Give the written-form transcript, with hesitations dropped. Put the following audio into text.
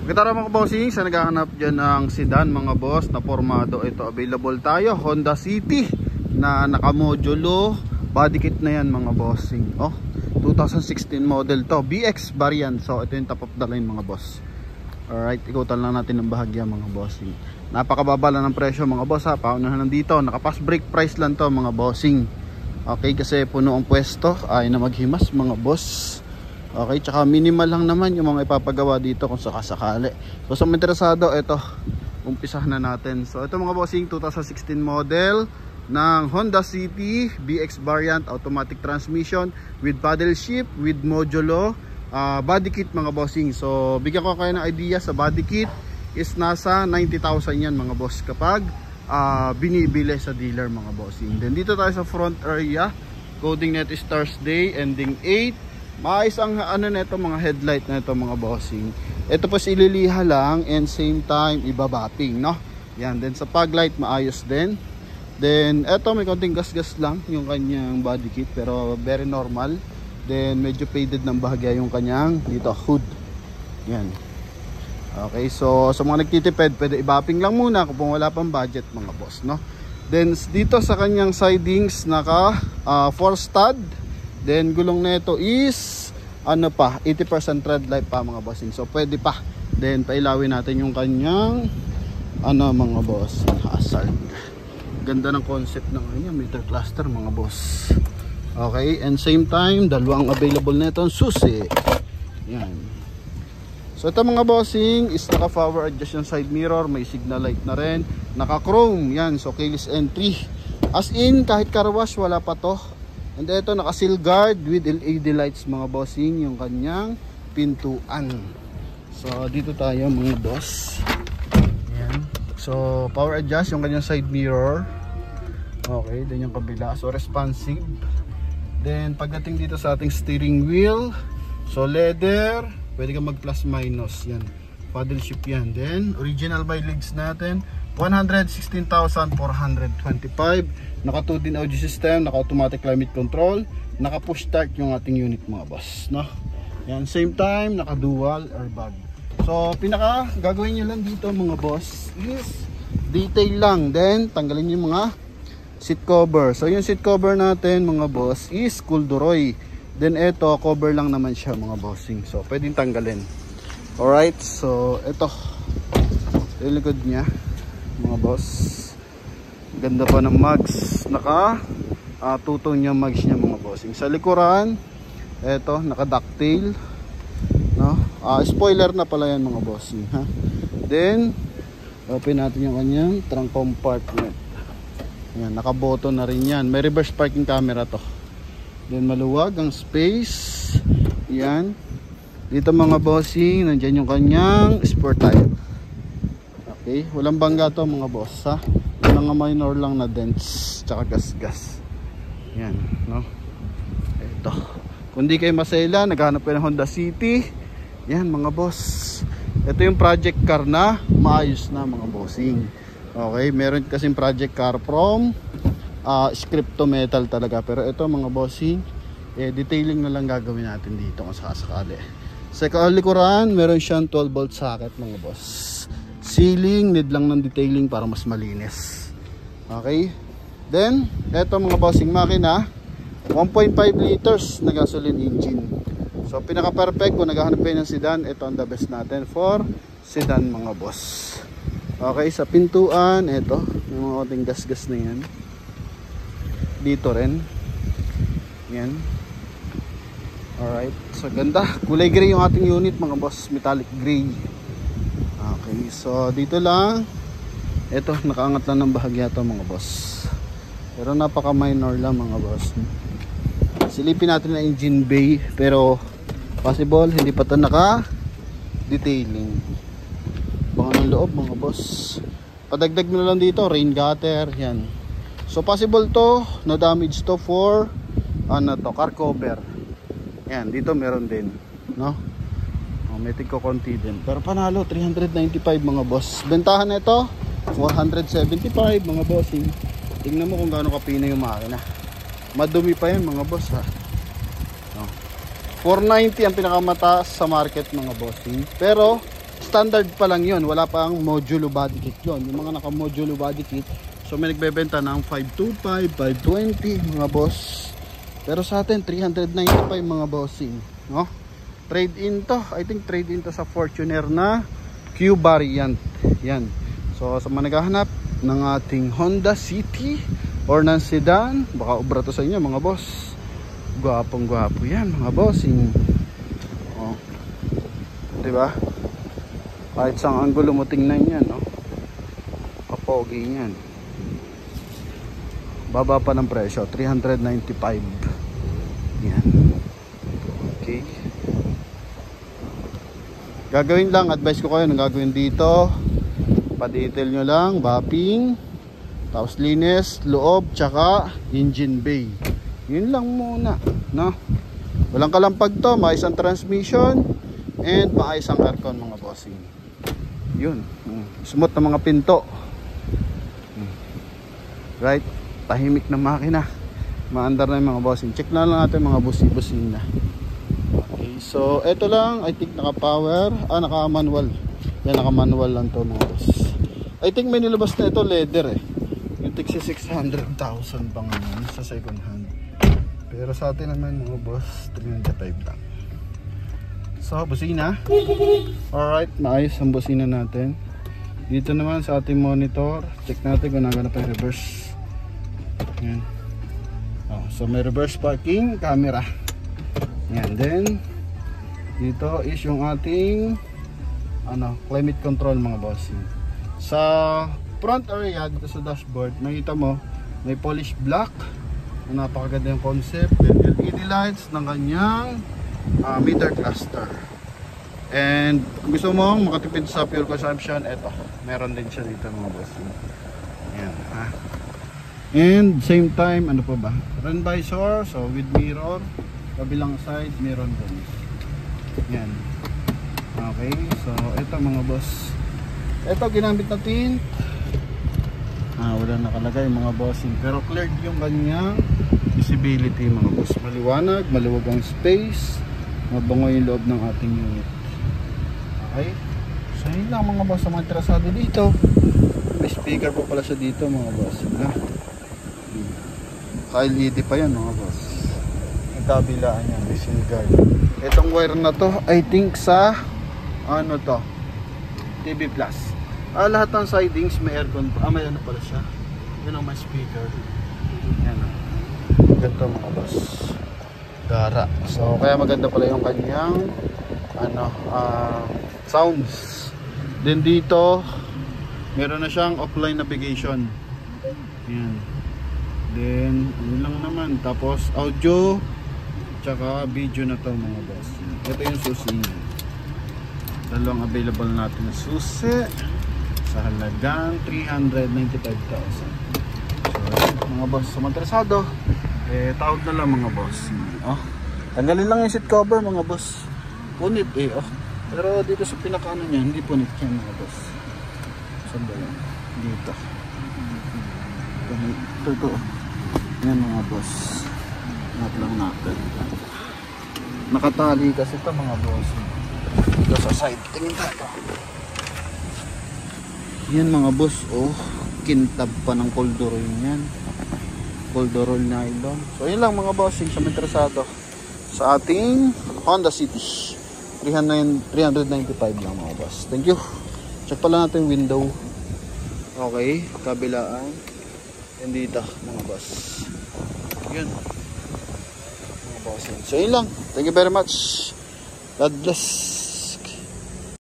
Magkatara mga bossing, sa naghahanap dyan ng sedan mga boss na formado, ito available tayo, Honda City na nakamodulo, body kit na yan mga bossing. 2016 model to, BX variant. So ito yung top of the line mga boss. Alright, ikutan lang natin ng bahagya mga bossing. Napakababa lang ng presyo mga boss ha, paunahan nandito, nakapass break price lang to mga bossing. Okay, kasi puno ang pwesto, ay na maghimas mga boss. Okay, tsaka minimal lang naman yung mga ipapagawa dito kung sakasakali. So sa interesado, ito, umpisahan na natin. So ito mga bossing, 2016 model ng Honda City BX variant, automatic transmission with paddle shift, with modulo, body kit mga bossing. So bigyan ko kayo ng idea, sa body kit is nasa 90,000 yan mga boss kapag binibili sa dealer mga bossing. Then dito tayo sa front area, coding net is Thursday, ending 8. Maayos ang ano nito, mga headlight na ito mga bossing. Ito po ililiha lang and same time ibabapping, no? Yan, then sa fog light maayos din. Then ito may konting gas-gas lang yung kanyang body kit pero very normal. Then medyo faded ng bahagya yung kanyang dito hood. Yan. Okay, so sa mga nagtitipid, pwede ibapping lang muna kung wala pang budget mga boss, no? Then dito sa kanyang sidings naka 4 stud. Then gulong nito is ano pa, 80% tread life pa mga bossing. So pwede pa. Then pailawin natin yung kanyang ano mga boss, hazard. Ganda ng concept ng kanya, meter cluster mga boss. Okay, and same time dalawang available nito susi. Yan. So ito mga bossing is naka power adjust yung side mirror, may signal light na rin, naka chrome yan, so keyless entry. As in kahit car wash wala pa to. And ito naka seal guard with LED lights mga bossing yung kanyang pintuan. So dito tayo mga boss. Ayan. So power adjust yung kanyang side mirror. Okay, then yung kabila, so responsive. Then pagdating dito sa ating steering wheel, so leather, pwede ka mag plus minus yan. Paddle shift yan. Then original mileage natin 116,425. Naka 2 din audio system, naka automatic climate control, naka push start yung ating unit mga boss, no? Yan, same time naka dual airbag. So pinaka gagawin niyo lang dito mga boss is detail lang, then tanggalin niyo yung mga seat cover. So yung seat cover natin mga boss is corduroy. Then ito cover lang naman siya mga bossing. So pwedeng tanggalin. Alright, so ito yung likod niya mga boss. Ganda pa ng mags, naka tutong niya mags niya mga bossing. Sa likuran eto naka ducktail, no? Spoiler na pala yan mga bossing ha. Then open natin yung kanyang trunk compartment. Yan, naka button na rin yan, may reverse parking camera to. Then maluwag ang space. Yan dito mga bossing, nandyan yung kanyang sport tire. Okay, walang bangga to mga boss ha. Mga minor lang na dents tsaka gas-gas. Yan, no? Ito. Kung di kayo masela, naghanap kayo ng Honda City. Yan mga boss. Ito yung project car na maayos na mga bossing. Okay, meron kasing project car from script to metal talaga. Pero ito mga bossing, detailing na lang gagawin natin dito kung sakasakali. Sa likuran, meron siyang 12 volt socket mga boss. Sealing, need lang ng detailing para mas malinis. Okay, then eto mga bossing makina 1.5 liters na gasoline engine. So pinaka perfect kung naghahanap kayo ng sedan, ito ang the best natin for sedan mga boss. Okay, sa pintuan ito yung mga ating gas-gas na yan. Dito rin yan. Alright, so ganda, kulay gray yung ating unit mga boss, metallic gray. Okay, so dito lang. Ito, nakaangat lang ng bahagya to mga boss. Pero napaka minor lang mga boss. Silipin natin na engine bay, pero possible hindi pa ito naka detailing. Bangan ng loob mga boss. Padagdag mo na lang dito, rain gutter, yan. So possible to, no damage to for ano to, car cover. Yan, dito meron din, no? Metik ko konti din. Pero panalo 395 mga boss. Bentahan na ito 475 mga bossing. Tingnan mo kung gaano kapino yung makina. Madumi pa yan mga boss ha. 490 ang pinakamataas sa market mga bossing. Pero standard pa lang yun, wala pang modulo body kit yun. Yung mga naka modulo body kit, so may nagbebenta ng 525, 520 mga boss. Pero sa atin 395 mga bossing, no? Trade in to, I think trade in to sa Fortuner na Q variant. Yan. So sa mga naghahanap ng ating Honda City or ng sedan, baka obra to sa inyo mga boss. Gwapong gwapo yan mga bossing. Oh. 'Di ba? Kahit sang anggulo mo tingnan yan, no? Kapogi yan. Baba pa ng presyo, 395. Yan. Okay. Gagawin lang, advice ko kayo ng gagawin dito. Pa-detail nyo lang, mapping, tapos linis, loob, tsaka engine bay. Yun lang muna, no? Walang kalampag to, maayos ang transmission and maayos ang aircon mga bossing. Yun, smooth na mga pinto. Right, tahimik na makina, maandar na yung mga bossing. Check na lang natin mga busi-busina. Okay, so eto lang, I think naka power, naka manual. Yan, naka manual lang to mga boss. I think may nilabas na ito leather eh. Yung tigsi 600,000 pang naman sa second hand. Pero sa atin naman mga boss, 395 lang. So, busina. Alright, maayos ang busina natin. Dito naman sa ating monitor, check natin kung nagana pa yung reverse. Yan. Oh, so may reverse parking camera. Yan, then dito is yung ating climate control mga bossing. Sa front area dito sa dashboard, makita mo may polished black. Napakaganda yung concept. Then LED lights ng kanyang meter cluster. And kung gusto mo makatipid sa fuel consumption, eto, meron din siya dito mga bossing. Ayan, ha. And same time, ano pa ba? Run visor, so with mirror, kabilang side meron din. Yan. Okay, so eto mga boss. Eto ginamit natin. Wala nakalagay mga bossing, pero cleared yung kanyang visibility mga boss. Maliwanag, maluwag ang space, mabango yung loob ng ating unit. Okay, so yun lang mga boss sa mga interesado dito. May speaker pa pala siya dito mga boss. LED pa yan mga boss. Yung kabilaan yan, may seal guard. Itong wire na to, I think sa ano to, TV Plus. Lahat ng sidings may aircon pa. May ano pala siya. Yun ang may speaker. Yan o. Ganito mga boss. Gara. So kaya maganda pala yung kanyang sounds. Then dito meron na siyang offline navigation. Yan. Then yun lang naman. Tapos audio tsaka video na to mga boss. Ito yung susi niya. Dalawang available natin na susi sa halagang 395,000. So mga boss, sa mga interesado, tawag na lang mga boss. Tanggalin lang yung seat cover mga boss. Punit pero dito sa pinakaano niya, hindi punit yan mga boss. Saan ba yan? Dito. Ito. Yan mga boss. Not lang natin. Nakatali kasi ito mga boss. Dito sa side. Tingin tayo. Yan mga boss, kintab pa ng coldurol yan. Coldurol nylon. So yun lang mga bossing sa interesado sa ating Honda City. 395 lang mga boss. Thank you. Check pala natin window. Okay, kabilaan. And dito mga boss. Yun mga bossing. So yun lang. Thank you very much. God bless.